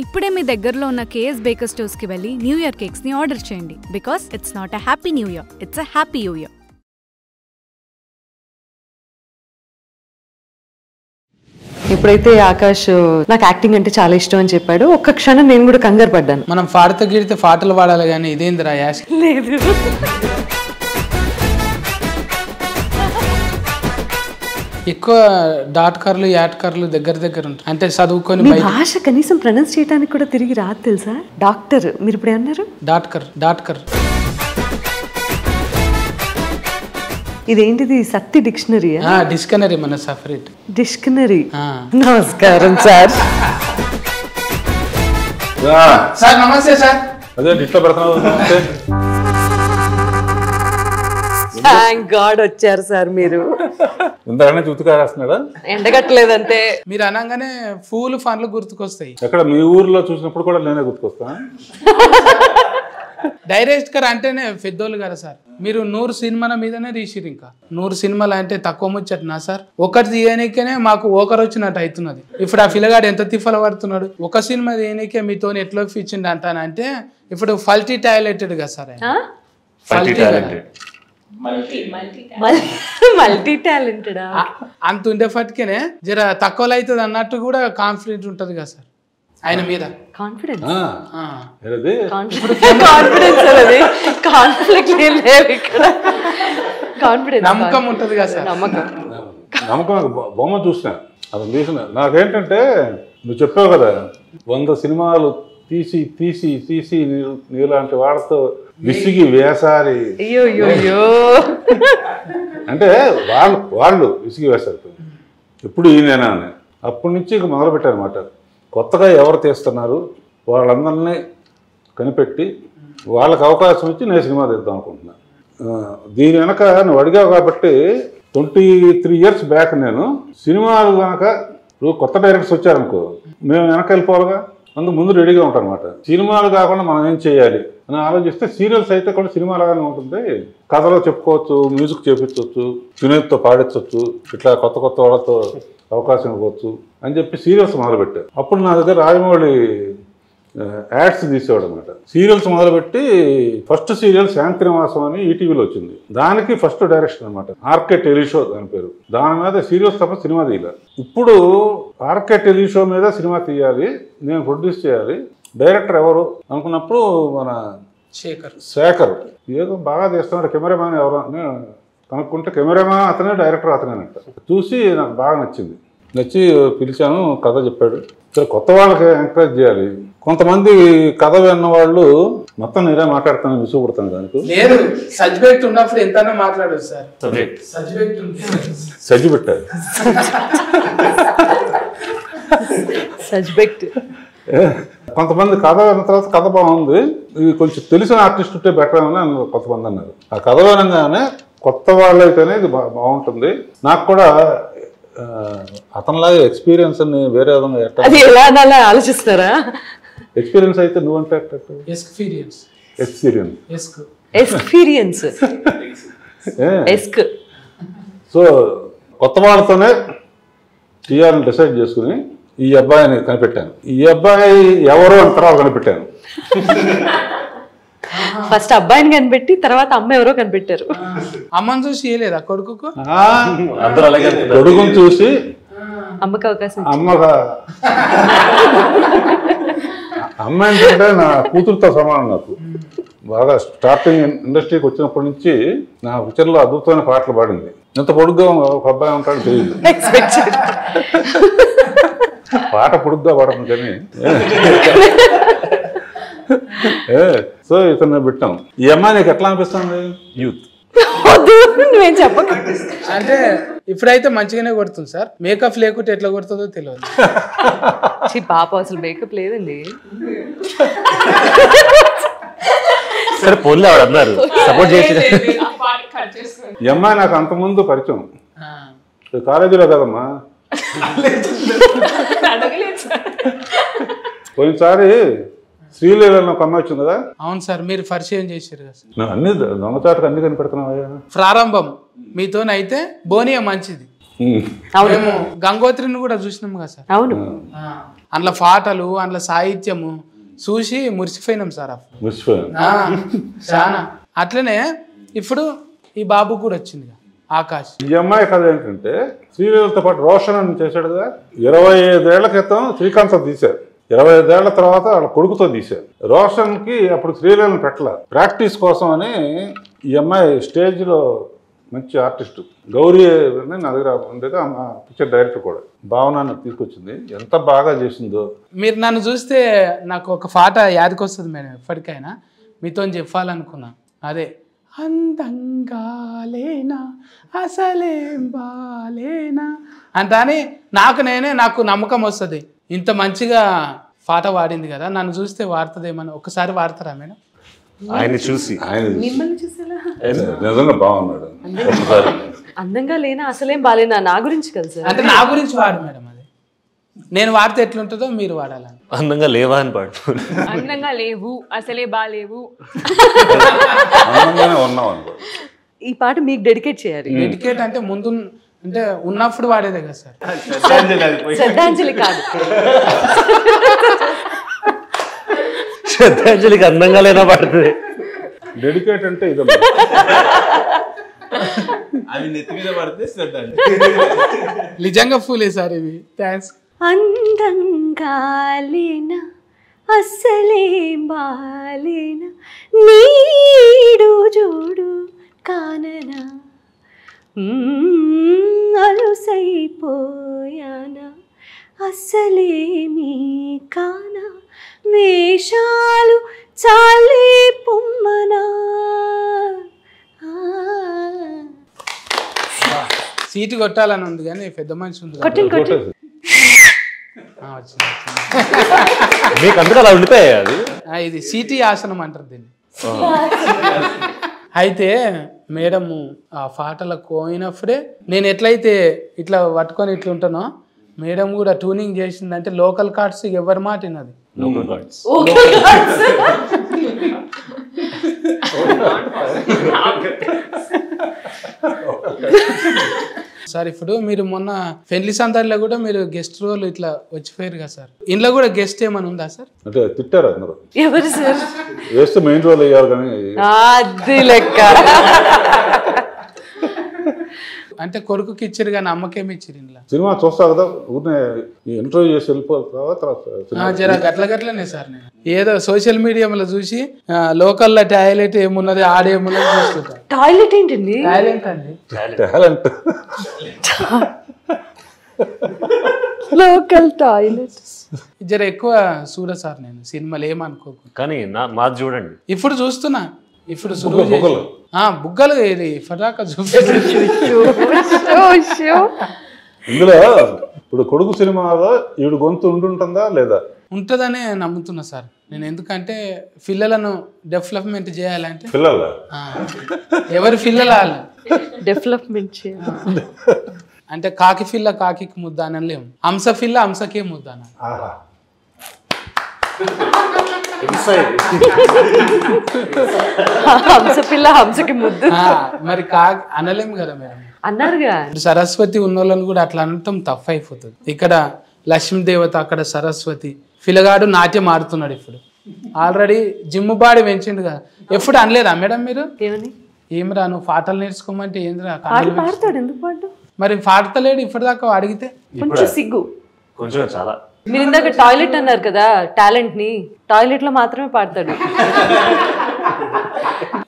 ఇప్పుడే మీ దగ్గరలో ఉన్న కేఎస్ బేకర్ స్టోర్స్ కి వెళ్ళి న్యూ ఇయర్ కేక్స్ ని ఆర్డర్ చేయండి because it's not a happy new year, it's a happy new year. ఎప్పుడైతే ఆకాష్ నాకు యాక్టింగ్ అంటే చాలా ఇష్టం అని చెప్పాడు, ఒక్క క్షణం నేను కూడా కంగారు పడ్డాను. మనం పాడితే గిడితే పాటలు పాడాలి కానీ ఇదేందిరా యాష్ లేదు. ఎక్కువ డాట్ కార్లు యాట్ కార్లు దగ్గర ఉంటాయి, అంటే చదువుకొని భాష కనీసం ప్రొనౌన్స్ చేయడానికి కూడా తిరిగి రాదు తెలుసా. డాక్టర్ మీరు ఇప్పుడు అన్నారు డాట్ కర్ ఇదేంటిది? సత్తి డిక్షనరీ? డిక్షనరీ మన సపరేట్ డిక్షనరీ. నమస్కారం సార్. సార్ నమస్తే సార్. అదే డిస్టర్బ్ పెడుతున్నావు. థ్యాంక్ గాడ్ వచ్చారు సార్ మీరు. ఇంతకన్నా చూతుకాస్తున్నాడా? ఎండగట్టలేదంటే మీరు అనగానే పూలు ఫన్లు గుర్తుకొస్తాయి. ఎక్కడ మీ ఊర్లో చూసినప్పుడు కూడా నేనే గుర్తుకొస్తా. డైరెక్టర్ అంటేనే పెద్దోళ్ళు కదా సార్. మీరు 100 సినిమాల మీదనే తీసిరు, ఇంకా 100 సినిమాలు అంటే తక్కువ ముచ్చట్నా సార్? ఒకటి తీయనికనే మాకు ఒకరు వచ్చినట్టు అవుతున్నది. ఇప్పుడు ఆ పిల్లగాడు ఎంత తిఫల పడుతున్నాడు. ఒక సినిమా తీయనికే మీతో ఎట్లా ఇచ్చిండు అంటానంటే ఇప్పుడు ఫల్టీ టాయిలెటెడ్ కదా సార్. మల్టీ టాలెంటెడ్ అంత ఉండేపటికేనే జర తక్కువలో అవుతుంది అన్నట్టు కూడా కాన్ఫిడెంట్ ఉంటుంది కదా సార్ ఆయన మీద. కాన్ఫిడెన్స్ నమ్మకం ఉంటుంది కదా సార్. నమ్మకం బొమ్మ చూసిన అది తీసిన. నాకేంటంటే నువ్వు చెప్పావు కదా 100 సినిమాలు తీసి తీసి తీసి నీలాంటి వాడితో విసిగి వేసారి అంటే వాళ్ళు విసిగి వేశారు. ఎప్పుడు ఈయనేనా అని అప్పటి నుంచి ఇక మొదలుపెట్టారు అనమాట. కొత్తగా ఎవరు తీస్తున్నారు వాళ్ళందరినీ కనిపెట్టి వాళ్ళకి అవకాశం ఇచ్చి నేను సినిమా తీద్దాం అనుకుంటున్నాను. దీని వెనక నువ్వు అడిగావు కాబట్టి 23 years బ్యాక్ నేను సినిమాలు కనుక ఇప్పుడు కొత్త డైరెక్టర్స్ వచ్చారనుకో మేము వెనక వెళ్ళిపోవాలిగా, అందుకు ముందు రెడీగా ఉంటాం అనమాట. సినిమాలు కాకుండా మనం ఏం చేయాలి అని ఆలోచిస్తే సీరియల్స్ అయితే కూడా సినిమా లాగానే ఉంటుంది. కథలో చెప్పుకోవచ్చు, మ్యూజిక్ చేపించవచ్చు, వినోద్తో పాడించవచ్చు, ఇట్లా కొత్త కొత్త వాళ్ళతో అవకాశం ఇవ్వచ్చు అని చెప్పి సీరియల్స్ మొదలుపెట్టారు. అప్పుడు నా దగ్గర రాజమౌళి యాడ్స్ తీసేవాడు అనమాట. సీరియల్స్ మొదలుపెట్టి ఫస్ట్ సీరియల్ శాంతినివాసం అని ఈటీవీలో వచ్చింది. దానికి ఫస్ట్ డైరెక్షన్ అనమాట. ఆర్కే టెలిషో దాని పేరు. దాని మీద సీరియల్స్ తప్ప సినిమా తీయాలి. ఇప్పుడు ఆర్కే టెలిషో మీద సినిమా తీయాలి, నేను ప్రొడ్యూస్ చేయాలి, డైరెక్టర్ ఎవరు అనుకున్నప్పుడు మన శేఖర్ ఏదో బాగా చేస్తున్నాడు, కెమెరామ్యాన్ ఎవరు అని కనుక్కుంటే కెమెరామ్యాన్ అతనే, డైరెక్టర్ అతనేనంట. చూసి నాకు బాగా నచ్చి పిలిచాను, కథ చెప్పాడు. సరే కొత్త వాళ్ళకి ఎంకరేజ్ చేయాలి. కొంతమంది కథ విన్న వాళ్ళు మొత్తం నేనే మాట్లాడుతాను విసుగుపడతాను. దానికి సబ్జెక్ట్ ఉన్నప్పుడు ఎంతైనా మాట్లాడదు సార్. సజ్జి పెట్టారు సబ్జెక్ట్. కొంతమంది కథ విన్న తర్వాత కథ బాగుంది, ఇది కొంచెం తెలిసిన ఆర్టిస్ట్ ఉంటే బెటర్ అని కొంతమంది అన్నారు. ఆ కథ వినగానే కొత్త వాళ్ళు అయితేనే ఇది బాగుంటుంది. నాకు కూడా అతనిలాగా ఎక్స్పీరియన్స్ అని వేరే విధంగా ఆలోచిస్తారా? ఎక్స్పీరియన్స్ అయితే నువ్వంటే ఎక్స్పీరియన్స్ సో కొత్త వాళ్ళతోనే చేయాలని డిసైడ్ చేసుకుని ఈ అబ్బాయిని కనిపెట్టాను. ఈ అబ్బాయి ఎవరు అని తర్వాత కనిపెట్టాను. ఫస్ట్ అబ్బాయిని కనిపెట్టి తర్వాత అమ్మ ఎవరో కనిపెట్టారు. అమ్మని చూసి చేయలేదా కొడుకుకు? కొడుకుని చూసి అమ్మకి అవకాశం. అమ్మ ఏంటంటే నా కూతురుతో సమానం. నాకు బాగా స్టార్టింగ్ ఇండస్ట్రీకి వచ్చినప్పటి నుంచి నా పిక్చర్లో అద్భుతమైన పాటలు పాడింది. ఎంత పొడుగ్గా ఒక అబ్బాయి ఉంటాడు తెలియదు. పాట పొడుగ్గా పాడను కానీ. సో ఇతను పెట్టాం. ఈ అమ్మాయి నీకు ఎట్లా అనిపిస్తుంది? యూత్ అంటే ఇప్పుడైతే మంచిగానే కొడుతుంది సార్. మేకప్ లేకుంటే ఎట్లా కొడుతుందో తెలియదు. పాప అసలు మేకప్ లేదండి. సరే పోన్లే ఆవిడ అన్నారు సపోర్ట్ చేసి. ఈ అమ్మాయి నాకు అంతకుముందు పరిచయం కాలేజీలో కదమ్మా. పోయినసారి శ్రీలీల ఒక అమ్మాయి వచ్చింది కదా. అవును సార్, మీరు పరిచయం చేశారు కదా సార్. అన్ని దొంగచాటుకు అన్ని కనిపెడుతున్నావా? ప్రారంభం మీతోనైతే బోనియా మంచిది. మేము గంగోత్రిని కూడా చూసినాం కదా సార్. అవును, అందులో పాటలు అందులో సాహిత్యము చూసి మురిసిపోయినాం సార్ అప్పుడు. మర్చిపోయాను. చాలా అట్లనే ఇప్పుడు ఈ బాబు కూడా వచ్చింది ఆకాష్. ఈ అమ్మాయి కథ ఏంటంటే శ్రీలీలతో పాటు రోషన్ అని చేశాడు కదా, 25 ఏళ్ల క్రితం శ్రీకాంత్ తీశారు, 25 ఏళ్ల తర్వాత వాళ్ళ కొడుకుతో తీశారు. రోషన్కి అప్పుడు శ్రీలీలను పెట్టాల, ప్రాక్టీస్ కోసం అని ఈ అమ్మాయి స్టేజ్లో మంచి ఆర్టిస్ట్ గౌరీ అని నా దగ్గర ఉండేది, పిక్చర్ డైరెక్టర్ కూడా భావనాన్ని తీసుకొచ్చింది. ఎంత బాగా చేసిందో. మీరు నన్ను చూస్తే నాకు ఒక పాట యాదకొస్తుంది మేడం, ఎప్పటికైనా మీతో చెప్పాలనుకున్నా. అదే అందంగా లేనా అసలేం బాలేనా అంటాని నాకు నమ్మకం వస్తుంది. ఇంత మంచిగా పాట పాడింది కదా, నన్ను చూస్తే వాడుతుందేమని. ఒకసారి వాడతారా మేడం? ఆయన చూసి మిమ్మల్ని చూసేలా నిజంగా బాగున్నాడు. అందంగా లేనా అసలేం బాలేనా నా గురించి కదా సార్. అంటే నా గురించి వాడు మేడం. అది నేను వాడితే ఎట్లుంటుందో మీరు వాడాలని. అందంగా లేవా అని పాడు. అందంగా లేవు అసలే బాలేవు. అందంగానే ఉన్నావు అనుకో. ఈ పాట మీకు డెడికేట్ చేయాలి. డెడికేట్ అంటే ముందు అంటే ఉన్నప్పుడు వాడేదే కదా సార్. శ్రద్ధాంజలి కాదు, శ్రద్ధాంజలికి అందంగా లేనా పాడుతుంది. డెడికేట్ అంటే ఇదే. అవి నెత్తి మీద పడితే శ్రద్ధాంజలి. నిజంగా ఫూలే సార్ ఇవి. థ్యాంక్స్. అందంగా లేనా అస్సలేం బాలేనా నీడు జోడు కాననా అలుసైపోయానా అస్సలేమీ కానా వేషాలు చాలే పొమ్మనా. సీటు కొట్టాలని ఉంది కానీ పెద్ద మనిషి ఉంది. మీకు అందుకు అలా ఉండిపోయాయి అది. ఇది సీటీ ఆసనం అంటారు దీన్ని. అయితే మేడము ఆ పాటలకు పోయినప్పుడే నేను ఎట్లయితే ఇట్లా పట్టుకొని ఇట్లా ఉంటానో మేడం కూడా ట్యూనింగ్ చేసిందంటే లోకల్ కార్డ్స్ ఎవరి మాట వినది. లోకల్ కార్డ్స్ సార్ ఇప్పుడు మీరు మొన్న పెళ్లి సందర్లో కూడా మీరు గెస్ట్ రోల్ ఇట్లా వచ్చిపోయారు కదా సార్. ఇంట్లో కూడా గెస్ట్ ఏమైనా ఉందా సార్? అంటే తిట్టారు అందరూ. ఎవరు సార్? వేస్తే మెయిన్ రోల్ అయ్యారు కానీ అది లెక్క. అంటే కొడుకుకి ఇచ్చారు కానీ అమ్మకేమి ఇచ్చారు ఇంట్లో? సినిమా చూస్తా కదా, ఊరినే ఇంటర్వ్యూ చేసి వెళ్ళిపోతావా తర్వాత జర గట్లనే సార్. నేను ఏదో సోషల్ మీడియాలో చూసి లోకల్లో టాయిలెట్ ఏమున్నది ఆడేమున్నది చూస్తుంటా. టాయిలెట్ ఏంటండి? టాయిలెట్ అండి, టాలెంట్. Local toilet. జర ఎక్కువ చూడ సార్ నేను సినిమాలు ఏమనుకోకు. కానీ మాది చూడండి. ఇప్పుడు చూస్తున్నా. ఇప్పుడు బుగ్గలు ఫటాకా చూపేసి ఇందులో ఇప్పుడు కొడుకు సినిమాలో ఈవిడ గొంతు ఉంటుందా లేదా? ఉంటుందనే నమ్ముతున్నా సార్ నేను. ఎందుకంటే పిల్లలను డెవలప్మెంట్ చేయాలంటే పిల్లల ఎవరి పిల్లల డెవలప్మెంట్ చేయాలి అంటే కాకి పిల్ల కాకి ముద్ద అనలేము, హంస పిల్ల హంసకే ముద్ద అనాలి. హంస పిల్ల హంసకి ముద్దు మరి కాకి అనలేము కదా మేడం. అన్నారుగా. సరస్వతి ఉన్నోళ్ళని కూడా అట్లా అనటం తప్పు అయిపోతుంది. ఇక్కడ లక్ష్మీదేవత, అక్కడ సరస్వతి. పిల్లగాడు నాట్యం ఆడుతున్నాడు. ఇప్పుడు ఆల్రెడీ జిమ్ బాడీ పెంచిండు కదా. ఎప్పుడు అనలేదా మేడం మీరు? ఏమని? ఏమిరా నువ్వు పాటలు నేర్చుకోమంటే ఏందిరా? పాడతాడు, ఎందుకు పాడు? మరి పాడతలేడు ఇప్పటిదాకా అడిగితే. కొంచెం సిగ్గు. కొంచెం చాలా. మీరు ఇందాక టాయిలెట్ అన్నారు కదా, టాలెంట్ ని టాయిలెట్ లో మాత్రమే పాడతాడు.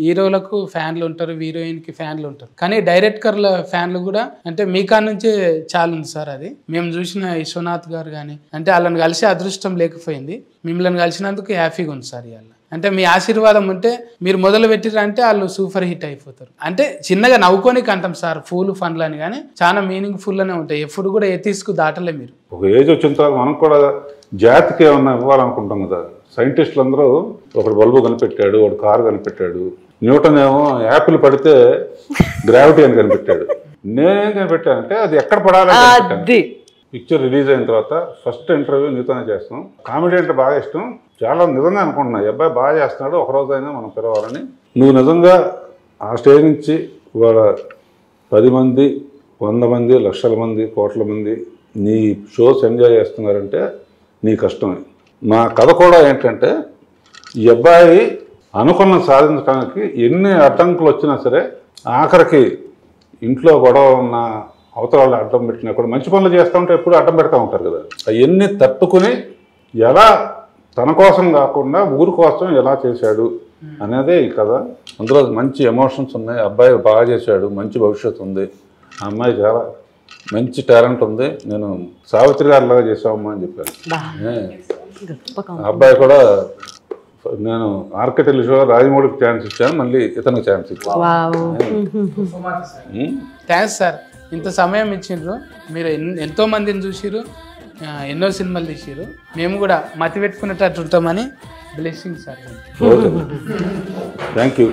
హీరోలకు ఫ్యాన్లు ఉంటారు, హీరోయిన్ కి ఫ్యాన్లు ఉంటారు, కానీ డైరెక్టర్ల ఫ్యాన్లు కూడా అంటే మీ కాడ నుంచే చాలా ఉంది సార్. అది మేము చూసిన విశ్వనాథ్ గారు కానీ అంటే వాళ్ళని కలిసి అదృష్టం లేకపోయింది. మిమ్మల్ని కలిసినందుకు హ్యాపీగా ఉంది సార్. ఇవాళ అంటే మీ ఆశీర్వాదం ఉంటే మీరు మొదలు పెట్టిరంటే వాళ్ళు సూపర్ హిట్ అయిపోతారు. అంటే చిన్నగా నవ్వుకోనికి అంటాం సార్ ఫూల్ ఫన్లు అని, కానీ చాలా మీనింగ్ ఫుల్ అనే ఉంటాయి. ఎప్పుడు కూడా ఎత్తిసుకు దాటలే. మీరు ఒక ఏజ్ వచ్చిన తర్వాత మనం కూడా జాతికి ఏమన్నా ఇవ్వాలనుకుంటాం కదా. సైంటిస్టులు అందరూ ఒకడు బల్బు కనిపెట్టాడు, ఒకడు కారు కనిపెట్టాడు, న్యూటన్ ఏమో యాపిల్ పడితే గ్రావిటీ అని కనిపెట్టాడు. నేనేం కనిపెట్టానంటే అది ఎక్కడ పడాలి. పిక్చర్ రిలీజ్ అయిన తర్వాత ఫస్ట్ ఇంటర్వ్యూ నీతోనే చేస్తాం. కామెడీ అంటే బాగా ఇష్టం, చాలా నిజంగా అనుకుంటున్నా ఈ అబ్బాయి బాగా చేస్తున్నాడు, ఒకరోజైనా మనం పిలవాలని. నువ్వు నిజంగా ఆ స్టేజ్ నుంచి ఇవాళ 10 మంది 100 మంది లక్షల మంది కోట్ల మంది నీ షోస్ ఎంజాయ్ చేస్తున్నారంటే నీ కష్టమే. మా కథ కూడా ఏంటంటే ఈ అబ్బాయి అనుకున్న సాధించడానికి ఎన్ని అడ్డంకులు వచ్చినా సరే ఆఖరికి ఇంట్లో గొడవ ఉన్న అవతరాలు అడ్డం పెట్టినా కూడా మంచి పనులు చేస్తూ ఉంటే ఎప్పుడు అడ్డం పెడతా ఉంటారు కదా, అవన్నీ తట్టుకుని ఎలా తన కోసం కాకుండా ఊరి కోసం ఎలా చేశాడు అనేదే ఈ కథ. అందులో మంచి ఎమోషన్స్ ఉన్నాయి. అబ్బాయి బాగా చేశాడు, మంచి భవిష్యత్తు ఉంది. ఆ అమ్మాయి చాలా మంచి టాలెంట్ ఉంది. నేను సావిత్రి గారిలాగా చేసావమ్మా అని చెప్పాను. అబ్బాయి కూడా నేను ఆర్కిటెక్ట్ షో రాజమౌళికి ఛాన్స్ ఇచ్చాను, మళ్ళీ ఇతనికి ఛాన్స్ ఇచ్చాను. థ్యాంక్స్ సార్, ఇంత సమయం ఇచ్చిండ్రు. మీరు ఎంతో మందిని చూసిరు, ఎన్నో సినిమాలు తీసిరు. మేము కూడా మతి పెట్టుకునేటట్టు ఉంటామని బ్లెస్సింగ్ సార్. Thank you.